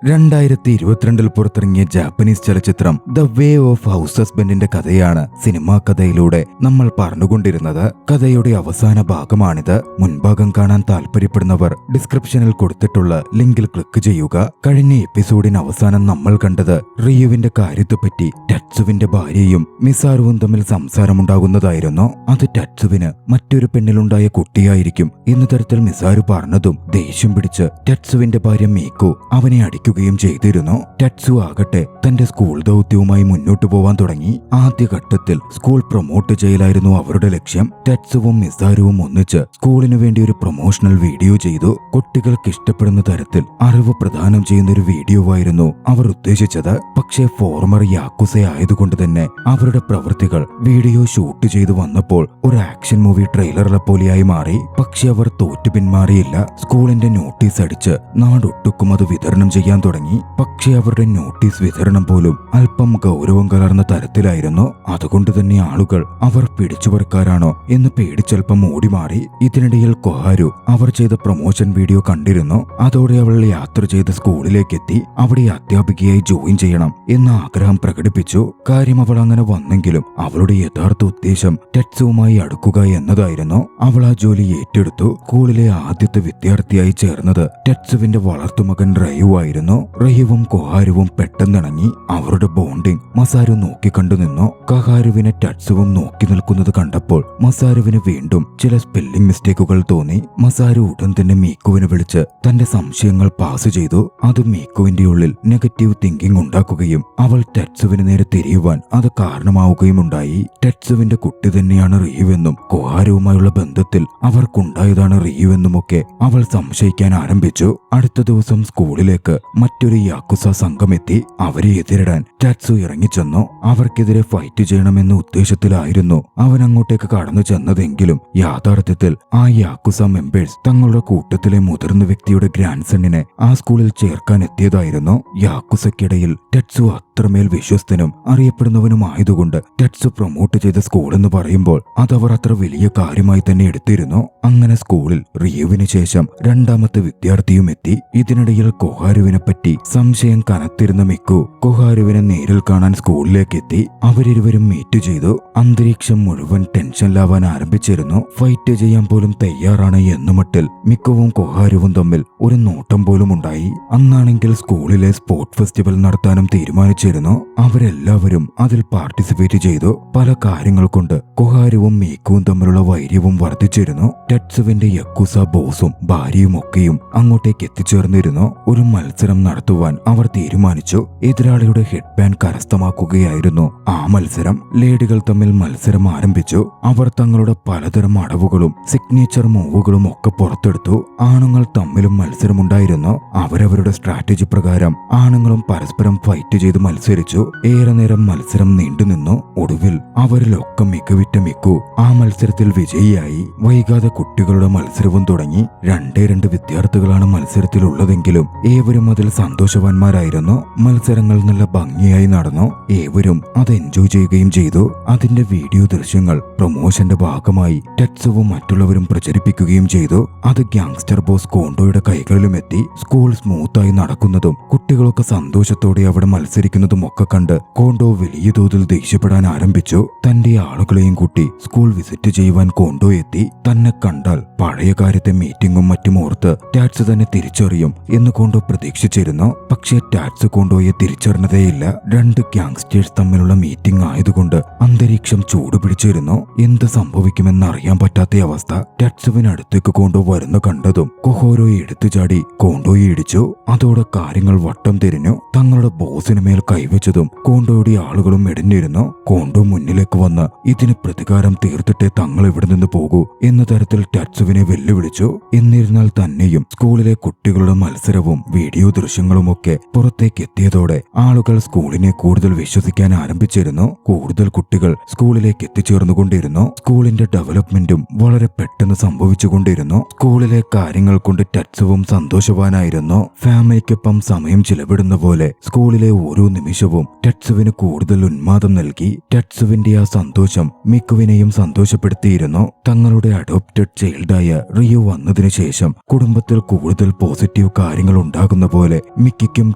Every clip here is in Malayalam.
2022 പുറത്തിറങ്ങിയ ജാപ്പനീസ് ചലച്ചിത്രം ദ വേ ഓഫ് ഹൗസ് ഹസ്ബൻഡിന്റെ കഥയാണ് സിനിമാ കഥയിലൂടെ നമ്മൾ പറഞ്ഞുകൊണ്ടിരുന്നത്. കഥയുടെ അവസാന ഭാഗമാണിത്. മുൻഭാഗം കാണാൻ താല്പര്യപ്പെടുന്നവർ ഡിസ്ക്രിപ്ഷനിൽ കൊടുത്തിട്ടുള്ള ലിങ്കിൽ ക്ലിക്ക് ചെയ്യുക. കഴിഞ്ഞ എപ്പിസോഡിന് അവസാനം നമ്മൾ കണ്ടത് റിയുവിന്റെ കാര്യത്തെപ്പറ്റി ടറ്റ്സുവിന്റെ ഭാര്യയും മിസാറുവും തമ്മിൽ സംസാരമുണ്ടാകുന്നതായിരുന്നു. അത് ടറ്റ്സുവിന് മറ്റൊരു പെണ്ണിലുണ്ടായ കുട്ടിയായിരിക്കും എന്ന തരത്തിൽ മിസാരു പറഞ്ഞതും ദേഷ്യം പിടിച്ച് ടറ്റ്സുവിന്റെ ഭാര്യ മീക്കു അവനെ അടിക്കുകയും ചെയ്തിരുന്നു. ടറ്റ്സു ആകട്ടെ തന്റെ സ്കൂൾ ദൗത്യവുമായി മുന്നോട്ടു പോവാൻ തുടങ്ങി. ആദ്യഘട്ടത്തിൽ സ്കൂൾ പ്രൊമോട്ട് ചെയ്യലായിരുന്നു അവരുടെ ലക്ഷ്യം. ടറ്റ്സുവും മിസാരുവും ഒന്നിച്ച് സ്കൂളിനു വേണ്ടി ഒരു പ്രൊമോഷണൽ വീഡിയോ ചെയ്തു. കുട്ടികൾക്ക് ഇഷ്ടപ്പെടുന്ന തരത്തിൽ അറിവ് പ്രദാനം ചെയ്യുന്ന ഒരു വീഡിയോ ആയിരുന്നു അവർ ഉദ്ദേശിച്ചത്. പക്ഷേ ഫോർമർ യാക്കുസ ആയതുകൊണ്ട് തന്നെ അവരുടെ പ്രവൃത്തികൾ വീഡിയോ ഷൂട്ട് ചെയ്തു വന്നപ്പോൾ ഒരു ആക്ഷൻ മൂവി ട്രെയിലറിലെ പോലെയായി മാറി. പക്ഷെ അവർ തോറ്റു പിന്മാറിയില്ല. സ്കൂളിന്റെ നോട്ടീസ് അടിച്ച് നാടൊട്ടുക്കും അത് വിതരണം ചെയ്യാൻ തുടങ്ങി. പക്ഷേ അവരുടെ നോട്ടീസ് വിതരണം പോലും അല്പം ഗൗരവം കലർന്ന തരത്തിലായിരുന്നു. അതുകൊണ്ട് തന്നെ ആളുകൾ അവർ പിടിച്ചുപറിക്കാരാണോ എന്ന് പേടിച്ചൽപ്പം ഓടിമാറി. ഇതിനിടയിൽ കൊഹാരു അവർ ചെയ്ത പ്രൊമോഷൻ വീഡിയോ കണ്ടിരുന്നു. അതോടെ അവൾ യാത്ര ചെയ്ത് സ്കൂളിലേക്ക് എത്തി. അവിടെ അധ്യാപികയായി ജോയിൻ ചെയ്യണം എന്ന ആഗ്രഹം പ്രകടിപ്പിച്ചു. കാര്യം അവൾ അങ്ങനെ വന്നെങ്കിലും അവളുടെ യഥാർത്ഥ ഉദ്ദേശം ടറ്റ്സുവുമായി അടുക്കുക എന്നതായിരുന്നു. അവൾ ആ ജോലി ഏറ്റെടുത്തു. സ്കൂളിലെ ആദ്യത്തെ വിദ്യാർത്ഥിയായി ചേർന്നത് ടറ്റ്സുവിന്റെ വളർത്തുമകൻ റയുവായിരുന്നു. റയുവും കൊഹാരുവും പെട്ടെന്നിണങ്ങി. അവരുടെ ബോണ്ടിങ് മസാരു നോക്കിക്കണ്ടു നിന്നു. കൊഹാരുവിനെ ടറ്റ്സുവും നോക്കി നിൽക്കുന്നത് കണ്ടപ്പോൾ മസാരുവിന് വീണ്ടും ചില സ്പെല്ലിംഗ് മിസ്റ്റേക്കുകൾ തോന്നി. മസാരു ഉടൻ തന്നെ മീക്കുവിനെ വിളിച്ച് തന്റെ സംശയങ്ങൾ പാസ് ചെയ്തു. അത് മീക്കുവിന്റെ ഉള്ളിൽ നെഗറ്റീവ് തിങ്കിങ് ഉണ്ടാക്കുകയും അവൾ ടറ്റ്സുവിന് നേരെ തിരിയുവാൻ അത് കാരണമാവുകയും ഉണ്ടായി. ടറ്റ്സുവിന്റെ കുട്ടി തന്നെയാണ് റിയുവെന്നും കൊഹാരുവുമായുള്ള ബന്ധത്തിൽ അവർക്കുണ്ടായതാണ് റിയുവെന്നുമൊക്കെ അവൾ സംശയിക്കാൻ ആരംഭിച്ചു. അടുത്ത ദിവസം സ്കൂളിലേക്ക് മറ്റൊരു യാക്കുസ സംഘമെത്തി. അവരെ എതിരിടാൻ ടറ്റ്സു ഇറങ്ങിച്ചെന്നു. അവർക്കെതിരെ ഫൈറ്റ് ചെയ്യണമെന്ന ഉദ്ദേശത്തിലായിരുന്നു അവൻ അങ്ങോട്ടേക്ക് കടന്നു ചെന്നതെങ്കിലും യാഥാർത്ഥ്യത്തിൽ ആ യാക്കുസ മെമ്പേഴ്സ് തങ്ങളുടെ കൂട്ടത്തിലെ മുതിർന്ന വ്യക്തിയുടെ ഗ്രാൻഡ് സണ്ണിനെ ആ സ്കൂളിൽ ചേർക്കാൻ എത്തിയതായിരുന്നു. യാക്കുസയ്ക്കിടയിൽ ടറ്റ്സു അത്രമേൽ വിശ്വസ്തനും അറിയപ്പെടുന്നവനുമായതുകൊണ്ട് ടറ്റ്സു പ്രൊമോട്ട് ചെയ്ത സ്കൂൾ എന്ന് പറയുമ്പോൾ അതവർ അത്ര വലിയ കാര്യമായി തന്നെ എടുത്തിരുന്നു. അങ്ങനെ സ്കൂളിൽ റിയുവിന് ശേഷം രണ്ടാമത്തെ വിദ്യാർത്ഥിയും എത്തി. ഇതിനിടയിൽ കൊഹാരുവിനെ പറ്റി സംശയം കനത്തിരുന്ന മിക്കു കൊഹാരുവിനെ നേരിൽ കാണാൻ സ്കൂളിലേക്ക് എത്തി. അവരിരുവരും മീറ്റ് ചെയ്തു. അന്തരീക്ഷം മുഴുവൻ ടെൻഷനിലാവാൻ ആരംഭിച്ചിരുന്നു. ഫൈറ്റ് ചെയ്യാൻ പോലും തയ്യാറാണ് എന്ന മട്ടിൽ മിക്കുവും കൊഹാരുവും തമ്മിൽ ഒരു നോട്ടം പോലും ഉണ്ടായി. അന്നാണെങ്കിൽ സ്കൂളിലെ സ്പോർട്സ് ഫെസ്റ്റിവൽ നടത്താനും തീരുമാനിച്ചിരുന്നു. അവരെല്ലാവരും അതിൽ പാർട്ടിസിപ്പേറ്റ് ചെയ്തു. പല കാര്യങ്ങൾ കൊണ്ട് കൊഹാരുവും മീക്കുവും തമ്മിലുള്ള വൈര്യവും വർദ്ധിച്ചിരുന്നു. ടറ്റ്സുവിന്റെ യക്കുസ ബോസും ഭാര്യയും ഒക്കെയും അങ്ങോട്ടേക്ക് എത്തിച്ചേർന്നിരുന്നു. ഒരു മത്സരം നടത്തുവാൻ അവർ തീരുമാനിച്ചു. എതിരാളിയുടെ ഹെഡ് ബാൻഡ് കരസ്ഥമാക്കുകയായിരുന്നു ആ മത്സരം. ലേഡികൾ തമ്മിൽ മത്സരം ആരംഭിച്ചു. അവർ തങ്ങളുടെ പലതരം അടവുകളും സിഗ്നേച്ചർ മൂവുകളും ഒക്കെ പുറത്തെടുത്തു. ആണുങ്ങൾ തമ്മിലും മത്സരമുണ്ടായിരുന്നു. അവരവരുടെ സ്ട്രാറ്റജി പ്രകാരം ആണുങ്ങളും പരസ്പരം ഫൈറ്റ് ചെയ്ത് മത്സരിച്ചു. ഏറെ നേരം മത്സരം നീണ്ടുനിന്നു. ഒടുവിൽ അവരിലൊക്കെ മികവിറ്റ മിക്കു ആ മത്സരത്തിൽ വിജയിയായി. വൈകാതെ കുട്ടികളുടെ മത്സരവും തുടങ്ങി. രണ്ട് വിദ്യാർത്ഥികളാണ് മത്സരത്തിലുള്ളതെങ്കിലും ഏവരും അതിൽ സന്തോഷവാന്മാരായിരുന്നു. മത്സരങ്ങൾ നല്ല ഭംഗിയായി നടന്നു. ഏവരും അത് എൻജോയ് ചെയ്യുകയും ചെയ്തു. അതിന്റെ വീഡിയോ ദൃശ്യങ്ങൾ പ്രൊമോഷന്റെ ഭാഗമായി ടറ്റ്സുവും മറ്റുള്ളവരും പ്രചരിപ്പിക്കുകയും ചെയ്തു. അത് ഗ്യാങ്സ്റ്റർ ബോസ് കോണ്ടോയുടെ കൈകളിലും എത്തി. സ്കൂൾ സ്മൂത്തായി നടക്കുന്നതും കുട്ടികളൊക്കെ സന്തോഷത്തോടെ അവിടെ മത്സരിക്കുന്നതും ഒക്കെ കണ്ട് കോണ്ടോ വലിയ തോതിൽ ദേഷ്യപ്പെടാൻ ആരംഭിച്ചു. തന്റെ ആളുകളെയും കൂട്ടി സ്കൂൾ വിസിറ്റ് ചെയ്യുവാൻ കോണ്ടോ എത്തി. തന്നെ കണ്ടാൽ പഴയ കാര്യത്തെ മീറ്റിംഗും മറ്റും ഓർത്ത് ടാറ്റ്സ് തന്നെ തിരിച്ചറിയും എന്ന് കോണ്ടോ പ്രതീക്ഷിച്ചിരുന്നു. പക്ഷേ ടാറ്റ്സ് കോണ്ടോയെ തിരിച്ചറിഞ്ഞതേയില്ല. രണ്ട് ഗ്യാങ്സ്റ്റേഴ്സ് തമ്മിലുള്ള മീറ്റിംഗ് ആയതുകൊണ്ട് അന്തരീക്ഷം ചൂടുപിടിച്ചിരുന്നു. എന്ത് സംഭവിക്കുമെന്ന് അറിയാൻ പറ്റാത്ത അവസ്ഥ. ടാറ്റ്സുവിനടുത്തേക്ക് കോണ്ടോ വരുന്ന കണ്ടതും കൊഹോരോയെ എടുത്തുചാടി കോണ്ടോയെ ഇടിച്ചു. അതോടെ കാര്യങ്ങൾ വട്ടം തിരിഞ്ഞു. തങ്ങളുടെ ബോസിന് മേൽ കൈവച്ചതും കോണ്ടോയുടെ ആളുകളും ഇടഞ്ഞിരുന്നു. കോണ്ടോ മുന്നിലേക്ക് വന്ന് ഇതിന് പ്രതികാരം തീർത്തിട്ടേ തങ്ങൾ ഇവിടെ നിന്ന് പോകൂ എന്ന തരത്തിൽ ടാറ്റ്സുവിനെ വെല്ലുവിളിച്ചു. എന്നിരുന്നാൽ തന്നെയും സ്കൂളിലെ കുട്ടികളുടെ മത്സരവും വീഡിയോ ദൃശ്യങ്ങളുമൊക്കെ പുറത്തേക്ക് എത്തിയതോടെ ആളുകൾ സ്കൂളിനെ കൂടുതൽ വിശ്വസിക്കാൻ ആരംഭിച്ചിരുന്നു. കൂടുതൽ കുട്ടികൾ സ്കൂളിലേക്ക് എത്തിച്ചേർന്നുകൊണ്ടിരുന്നു. സ്കൂളിന്റെ ഡെവലപ്മെന്റും വളരെ പെട്ടെന്ന് സംഭവിച്ചുകൊണ്ടിരുന്നു. സ്കൂളിലെ കാര്യങ്ങൾ കൊണ്ട് ടറ്റ്സുവും സന്തോഷവാനായിരുന്നു. ഫാമിലിക്കൊപ്പം സമയം ചിലവിടുന്ന പോലെ സ്കൂളിലെ ഓരോ നിമിഷവും ടറ്റ്സുവിന് കൂടുതൽ ഉന്മാദം നൽകി. ടറ്റ്സുവിന്റെ ആ സന്തോഷം മിക്കുവിനെയും സന്തോഷപ്പെടുത്തിയിരുന്നു. തങ്ങളുടെ അഡോപ്റ്റഡ് ചൈൽഡായ റിയു വന്നതിനു ശേഷം കുടുംബത്തിൽ കൂടുതൽ പോസിറ്റീവ് കാര്യങ്ങൾ ഉണ്ടാകുന്ന പോലെ പോലെ മിക്കിക്കും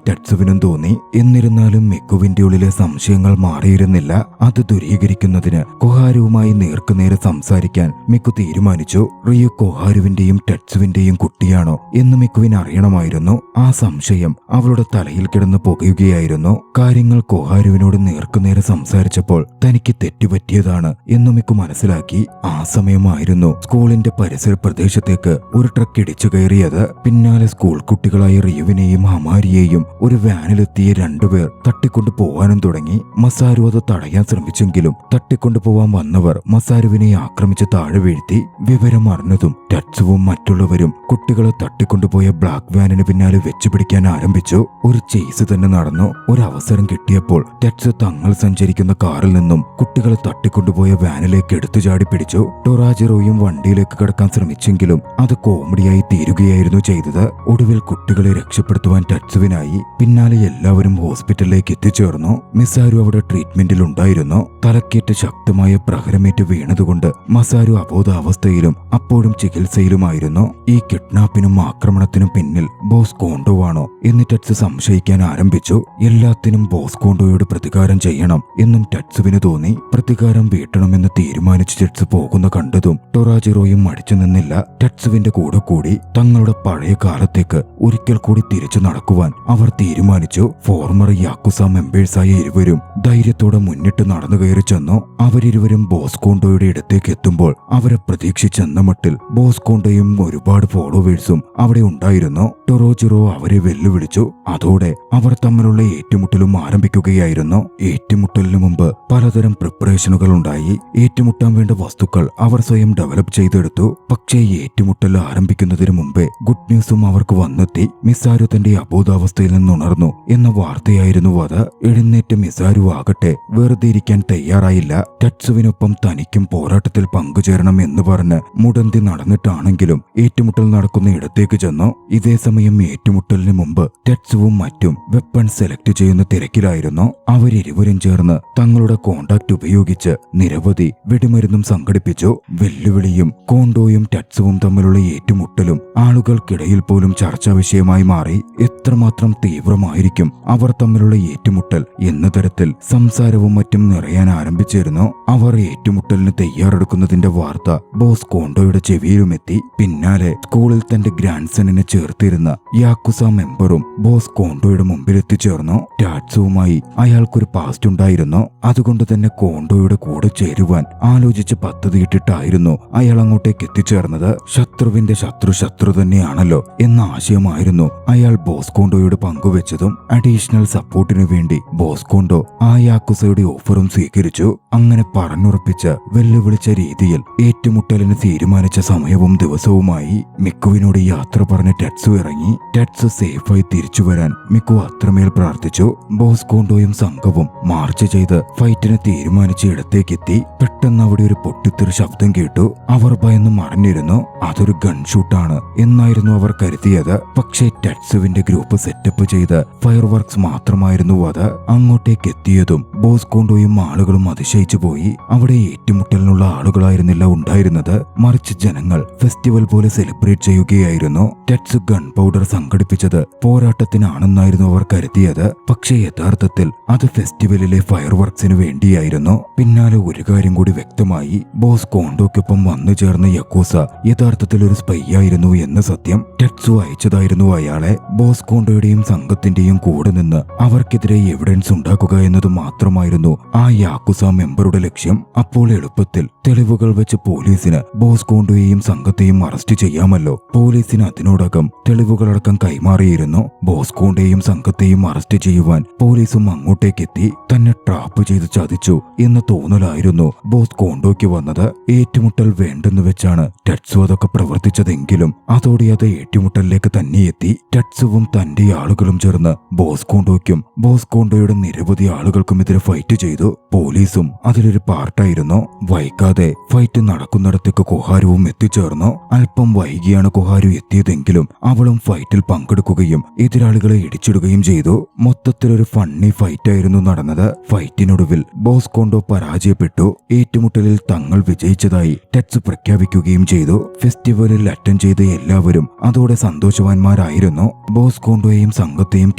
ടെറ്റ്സുവിനും തോന്നി. എന്നിരുന്നാലും മിക്കുവിന്റെ ഉള്ളിലെ സംശയങ്ങൾ മാറിയിരുന്നില്ല. അത് ദൂരീകരിക്കുന്നതിന് കൊഹാരുവുമായി നേർക്കുനേരെ സംസാരിക്കാൻ മിക്കു തീരുമാനിച്ചു. റിയു കൊഹാരുവിന്റെയും ടെറ്റ്സുവിന്റെയും കുട്ടിയാണോ എന്ന് മിക്കുവിന് അറിയണമായിരുന്നു. ആ സംശയം അവളുടെ തലയിൽ കിടന്ന് പുകയുകയായിരുന്നു. കാര്യങ്ങൾ കൊഹാരുവിനോട് നേർക്കുനേരെ സംസാരിച്ചപ്പോൾ തനിക്ക് തെറ്റുപറ്റിയതാണ് എന്ന് മിക്കു മനസ്സിലാക്കി. ആ സമയമായിരുന്നു സ്കൂളിന്റെ പരിസര പ്രദേശത്തേക്ക് ഒരു ട്രക്ക് ഇടിച്ചു കയറിയത്. പിന്നാലെ സ്കൂൾ കുട്ടികളായ റിയുവിനെയും ഹമാരിയെയും ഒരു വാനിലെത്തിയ രണ്ടുപേർ തട്ടിക്കൊണ്ടു പോവാനും തുടങ്ങി. മസാരു അത് തടയാൻ ശ്രമിച്ചെങ്കിലും തട്ടിക്കൊണ്ടുപോവാൻ വന്നവർ മസാരുവിനെ ആക്രമിച്ച് താഴെ വീഴ്ത്തി. വിവരം അറിഞ്ഞതും ടെറ്റ്സുവും മറ്റുള്ളവരും കുട്ടികളെ തട്ടിക്കൊണ്ടുപോയ ബ്ലാക്ക് വാനിന് പിന്നാലെ വെച്ചുപിടിക്കാൻ ആരംഭിച്ചു. ഒരു ചേസ് തന്നെ നടന്നു. ഒരു അവസരം കിട്ടിയപ്പോൾ ടെറ്റ്സ് തങ്ങൾ സഞ്ചരിക്കുന്ന കാറിൽ നിന്നും കുട്ടികളെ തട്ടിക്കൊണ്ടുപോയ വാനിലേക്ക് എടുത്തു ചാടി പിടിച്ചു. ടൊറാജിറോയും വണ്ടിയിലേക്ക് കടക്കാൻ ശ്രമിച്ചെങ്കിലും അത് കോമഡിയായി തീരുകയായിരുന്നു ചെയ്തത്. ഒടുവിൽ കുട്ടികളെ രക്ഷപ്പെടുത്തുവാൻ ടെറ്റ്സുവിനായി. പിന്നാലെ എല്ലാവരും ഹോസ്പിറ്റലിലേക്ക് എത്തിച്ചേർന്നു. മിസാരു അവിടെ ട്രീറ്റ്മെന്റിൽ ഉണ്ടായിരുന്നു. തലക്കേറ്റ് ശക്തമായ പ്രഹരമേറ്റ് വീണതുകൊണ്ട് മസാരു അബോധാവസ്ഥയിലും അപ്പോഴും ചികിത്സയിലുമായിരുന്നു. ഈ കിഡ്നാപ്പിനും ആക്രമണത്തിനും പിന്നിൽ ബോസ് കോണ്ടോ ആണോ എന്ന് ടെറ്റ്സ് സംശയിക്കാൻ ആരംഭിച്ചു. എല്ലാത്തിനും ബോസ് കോണ്ടോയോട് പ്രതികാരം ചെയ്യണം എന്നും ടെറ്റ്സുവിന് തോന്നി. പ്രതികാരം വീട്ടണമെന്ന് തീരുമാനിച്ച് ടെറ്റ്സ് പോകുന്ന കണ്ടതും ടൊറാജിറോയും മടിച്ചു നിന്നില്ല. ടെറ്റ്സുവിന്റെ കൂടെ കൂടി തങ്ങളുടെ പഴയ കാലത്തേക്ക് ഒരിക്കൽ കൂടി തിരിച്ചു നടക്കുവാൻ അവർ തീരുമാനിച്ചു. ഫോർമർ യാക്കുസ മെമ്പേഴ്സായ ഇരുവരും ധൈര്യത്തോടെ മുന്നിട്ട് നടന്നു കയറി ചെന്നു. അവരിരുവരും ബോസ് കോണ്ടോയുടെ ഇടത്തേക്ക് എത്തുമ്പോൾ അവരെ പ്രതീക്ഷിച്ചെന്ന മട്ടിൽ ബോസ് കോണ്ടോയും ഒരുപാട് ഫോളോവേഴ്സും അവിടെ ഉണ്ടായിരുന്നു. ടൊറാജിറോ അവരെ വെല്ലുവിളിച്ചു. അതോടെ അവർ തമ്മിലുള്ള ഏറ്റുമുട്ടലും ആരംഭിക്കുകയായിരുന്നു. ഏറ്റുമുട്ടലിനു മുമ്പ് പലതരം പ്രിപ്പറേഷനുകൾ ഉണ്ടായി. ഏറ്റുമുട്ടാൻ വേണ്ട വസ്തുക്കൾ അവർ സ്വയം ഡെവലപ്പ് ചെയ്തെടുത്തു. പക്ഷേ ഏറ്റുമുട്ടൽ ആരംഭിക്കുന്നതിന് മുമ്പേ ഗുഡ് ന്യൂസും അവർക്ക് വന്നെത്തി. മിസാരു തന്റെ അബോധാവസ്ഥയിൽ നിന്നുണർന്നു എന്ന വാർത്തയായിരുന്നു അത്. എഴുന്നേറ്റ് മിസാരു ആകട്ടെ വെറുതെ ഇരിക്കാൻ തയ്യാറായില്ല. ടെറ്റ്സുവിനൊപ്പം തനിക്കും പോരാട്ടത്തിൽ പങ്കുചേരണം എന്ന് പറഞ്ഞ് മുടന്തി നടന്നിട്ടാണെങ്കിലും ഏറ്റുമുട്ടൽ നടക്കുന്ന ഇടത്തേക്ക് ചെന്നു. ഇതേ സമയം ഏറ്റുമുട്ടലിന് മുമ്പ് ടെറ്റ്സുവും മറ്റും വെപ്പൺ സെലക്ട് ചെയ്യുന്ന തിരക്കിലായിരുന്നു. അവരിരുവരും ചേർന്ന് തങ്ങളുടെ കോണ്ടാക്ട് ഉപയോഗിച്ച് നിരവധി വെടിമരുന്നും സംഘടിപ്പിച്ചു. വെല്ലുവിളിയും കോണ്ടോയും ടെറ്റ്സുവും തമ്മിലുള്ള ഏറ്റുമുട്ടലും ആളുകൾക്കിടയിൽ പോലും ചർച്ചാ വിഷയമായി മാറി. എത്രമാത്രം തീവ്രമായിരിക്കും അവർ തമ്മിലുള്ള ഏറ്റുമുട്ടൽ എന്ന തരത്തിൽ സംസാരവും മറ്റും നിറയാൻ ആരംഭിച്ചിരുന്നു. അവർ ഏറ്റുമുട്ടലിന് തയ്യാറെടുക്കുന്നതിന്റെ വാർത്ത ബോസ് കോണ്ടോയുടെ ചെവിയിലുമെത്തി. പിന്നാലെ സ്കൂളിൽ തന്റെ ഗ്രാൻഡ്സണിനെ ചേർത്തിരുന്ന യാക്കുസ മെമ്പറും ബോസ് കോണ്ടോയുടെ മുമ്പിൽ എത്തിച്ചേർന്നു. ടാറ്റ്സുവുമായി അയാൾക്കൊരു പാസ്റ്റ് ഉണ്ടായിരുന്നു. അതുകൊണ്ട് തന്നെ കോണ്ടോയുടെ കൂടെ ചേരുവാൻ ആലോചിച്ച് പദ്ധതിയിട്ടിട്ടായിരുന്നു അയാൾ അങ്ങോട്ടേക്ക് എത്തിച്ചേർന്നത്. ശത്രുവിന്റെ ശത്രു തന്നെയാണല്ലോ എന്ന ആശയമായിരുന്നു അയാൾ ബോസ് കോണ്ടോയോട് പങ്കുവെച്ചതും. അഡീഷണൽ സപ്പോർട്ടിനു വേണ്ടി ബോസ് കോണ്ടോ ആ യാക്കുസയുടെ ഓഫറും സ്വീകരിച്ചു. അങ്ങനെ പറഞ്ഞുറപ്പിച്ച് വെല്ലുവിളിച്ച രീതിയിൽ ഏറ്റുമുട്ടലിന് തീരുമാനിച്ച സമയവും ദിവസവുമായി. മിക്കുവിനോട് യാത്ര പറഞ്ഞ് ടെറ്റ്സു ഇറങ്ങി. ടെറ്റ്സു സേഫായി തിരിച്ചു വരാൻ മിക്കു അത്രമേൽ പ്രാർത്ഥിച്ചു. ബോസ് കോണ്ടോയും സംഘവും മാർച്ച് ചെയ്ത് ഫൈറ്റിന് തീരുമാനിച്ച ഇടത്തേക്കെത്തി. പെട്ടെന്ന് അവിടെ ഒരു പൊട്ടിത്തെറി ശബ്ദം കേട്ടു. അവർ ഭയന്ന് മറഞ്ഞിരുന്നു. അതൊരു ഗൺഷൂട്ടാണ് എന്നായിരുന്നു അവർ കരുതിയത്. പക്ഷേ ടെറ്റ്സുവിന്റെ ഗ്രൂപ്പ് സെറ്റപ്പ് ചെയ്ത് ഫയർ വർക്ക്സ് മാത്രമായിരുന്നു അത്. അങ്ങോട്ടേക്ക് എത്തിയതും ബോസ് കോണ്ടോയും ആളുകളും അതിശയിച്ചു പോയി. അവിടെ ഏറ്റുമുട്ടലിനുള്ള ആളുകളായിരുന്നില്ല ഉണ്ടായിരുന്നത്, മറിച്ച് ജനങ്ങൾ ഫെസ്റ്റിവൽ പോലെ സെലിബ്രേറ്റ് ചെയ്യുകയായിരുന്നു. ടെറ്റ്സ് ഗൺ പൗഡർ സംഘടിപ്പിച്ചത് പോരാട്ടത്തിനാണെന്നായിരുന്നു അവർ കരുതിയത്. പക്ഷേ യഥാർത്ഥത്തിൽ അത് ഫെസ്റ്റിവലിലെ ഫയർ വർക്ക്സിന് വേണ്ടിയായിരുന്നു. പിന്നാലെ ഒരു കാര്യം കൂടി വ്യക്തമായി. ബോസ് കോണ്ടോയ്ക്കൊപ്പം വന്നു ചേർന്ന യക്കൂസ യഥാർത്ഥത്തിൽ ഒരു സ്പൈ ആയിരുന്നു എന്ന സത്യം. ടെറ്റ്സു അയച്ചതായിരുന്നു അയാളെ. ബോസ് കോണ്ടോയുടെയും സംഘത്തിന്റെയും കൂടെ നിന്ന് അവർക്കെതിരെ എവിഡൻസ് ഉണ്ടാക്കുക എന്നത് മാത്രമായിരുന്നു ആ യാക്കുസ മെമ്പറുടെ ലക്ഷ്യം. അപ്പോൾ എളുപ്പത്തിൽ തെളിവുകൾ വെച്ച് പോലീസിന് ബോസ് കോണ്ടോയെയും സംഘത്തെയും അറസ്റ്റ് ചെയ്യാമല്ലോ. പോലീസിന് അതിനോടകം തെളിവുകളടക്കം കൈമാറിയിരുന്നു. ബോസ് കോണ്ടോയെയും സംഘത്തെയും അറസ്റ്റ് ചെയ്യുവാൻ പോലീസും അങ്ങോട്ടേക്കെത്തി. തന്നെ ട്രാപ്പ് ചെയ്ത് ചതിച്ചു എന്ന തോന്നലായിരുന്നു ബോസ് കോണ്ടോയ്ക്ക് വന്നത്. ഏറ്റുമുട്ടൽ വേണ്ടെന്ന് വെച്ചാണ് ടെറ്റ്സു അതൊക്കെ പ്രവർത്തിച്ചതെങ്കിലും അതോടെ അത് ഏറ്റുമുട്ടലിലേക്ക് തന്നെ എത്തി. ടെറ്റ്സുവും തന്റെ ആളുകളും ചേർന്ന് ബോസ് കോണ്ടോയ്ക്കും ബോസ് കോണ്ടോയുടെ നിരവധി ആളുകൾക്കുമെതിരെ ഫൈറ്റ് ചെയ്തു. പോലീസും അതിലൊരു പാർട്ടായിരുന്നു. വൈകാതെ ഫൈറ്റ് നടക്കുന്നിടത്തേക്ക് കൊഹാരുവും എത്തിച്ചേർന്നു. അല്പം വൈകിയാണ് കൊഹാരു എത്തിയതെങ്കിലും അവളും ഫൈറ്റിൽ പങ്കെടുക്കുകയും എതിരാളികളെ ഇടിച്ചിടുകയും ചെയ്തു. മൊത്തത്തിലൊരു ഫണ്ണി ഫൈറ്റായിരുന്നു നടന്നത്. ഫൈറ്റിനൊടുവിൽ ബോസ് കോണ്ടോ പരാജയപ്പെട്ടു. ഏറ്റുമുട്ടലിൽ തങ്ങൾ വിജയിച്ചതായി ടെറ്റ്സ് പ്രഖ്യാപിക്കുകയും ചെയ്തു. ഫെസ്റ്റിവലിൽ അറ്റൻഡ് ചെയ്ത എല്ലാവരും അത് അതോടെ സന്തോഷവാന്മാരായിരുന്നു. ബോസ്കോണ്ടോയെയും സംഘത്തെയും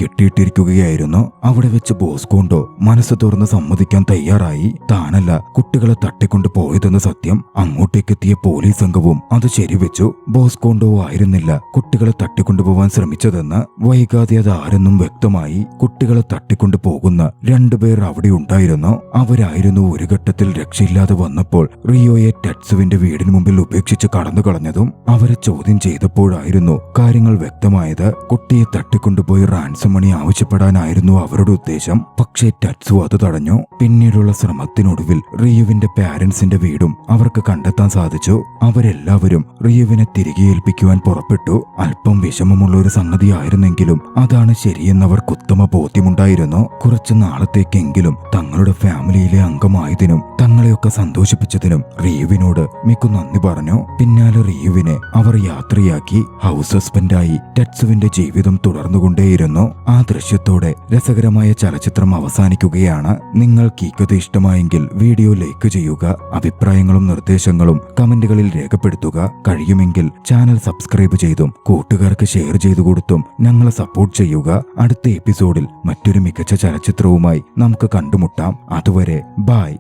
കെട്ടിയിട്ടിരിക്കുകയായിരുന്നു. അവിടെ വെച്ച് ബോസ്കോണ്ടോ മനസ്സ് തുറന്ന് സമ്മതിക്കാൻ തയ്യാറായി. താനല്ല കുട്ടികളെ തട്ടിക്കൊണ്ടു പോയതെന്ന സത്യം. അങ്ങോട്ടേക്കെത്തിയ പോലീസ് സംഘവും അത് ശരിവെച്ചു. ബോസ്കോണ്ടോ ആയിരുന്നില്ല കുട്ടികളെ തട്ടിക്കൊണ്ടുപോവാൻ ശ്രമിച്ചതെന്ന്. വൈകാതെ അത് ആരെന്നും വ്യക്തമായി. കുട്ടികളെ തട്ടിക്കൊണ്ടു പോകുന്ന രണ്ടുപേർ അവിടെ ഉണ്ടായിരുന്നു. അവരായിരുന്നു ഒരു ഘട്ടത്തിൽ രക്ഷയില്ലാതെ വന്നപ്പോൾ റിയോയെ ടെറ്റ്സുവിന്റെ വീടിന് മുമ്പിൽ ഉപേക്ഷിച്ച് കടന്നു കളഞ്ഞതും. അവരെ ചോദ്യം ചെയ്തപ്പോഴായിരുന്നു കാര്യങ്ങൾ വ്യക്തമായത്. കുട്ടിയെ തട്ടിക്കൊണ്ടുപോയി റാൻസം മണി ആവശ്യപ്പെടാനായിരുന്നു അവരുടെ ഉദ്ദേശം. പക്ഷേ ടെറ്റ്സു അത് തടഞ്ഞു. പിന്നീടുള്ള ശ്രമത്തിനൊടുവിൽ റിയുവിന്റെ പാരന്റ്സിന്റെ വീടും അവർക്ക് കണ്ടെത്താൻ സാധിച്ചു. അവരെല്ലാവരും റിയുവിനെ തിരികെ ഏൽപ്പിക്കുവാൻ പുറപ്പെട്ടു. അല്പം വിഷമമുള്ള ഒരു സംഗതിയായിരുന്നെങ്കിലും അതാണ് ശരിയെന്നവർക്ക് ഉത്തമ ബോധ്യമുണ്ടായിരുന്നു. കുറച്ചു നാളത്തേക്കെങ്കിലും തങ്ങളുടെ ഫാമിലിയിലെ അംഗമായതിനും തങ്ങളെയൊക്കെ സന്തോഷിപ്പിച്ചതിനും റിയുവിനോട് മിക്കു നന്ദി പറഞ്ഞു. പിന്നാലെ റിയുവിനെ അവർ യാത്രയാക്കി. ഹൗസ് ഹസ്ബൻഡായി ടെറ്റ്സുവിന്റെ ജീവിതം തുടർന്നുകൊണ്ടേയിരുന്നു. ആ ദൃശ്യത്തോടെ രസകരമായ ചലച്ചിത്രം അവസാനിക്കുകയാണ്. നിങ്ങൾക്ക് ഈ കഥ ഇഷ്ടമായെങ്കിൽ വീഡിയോ ലൈക്ക് ചെയ്യുക. അഭിപ്രായങ്ങളും നിർദ്ദേശങ്ങളും കമന്റുകളിൽ രേഖപ്പെടുത്തുക. കഴിയുമെങ്കിൽ ചാനൽ സബ്സ്ക്രൈബ് ചെയ്തും കൂട്ടുകാർക്ക് ഷെയർ ചെയ്തു കൊടുത്തും ഞങ്ങളെ സപ്പോർട്ട് ചെയ്യുക. അടുത്ത എപ്പിസോഡിൽ മറ്റൊരു മികച്ച ചലച്ചിത്രവുമായി നമുക്ക് കണ്ടുമുട്ടാം. അതുവരെ ബൈ.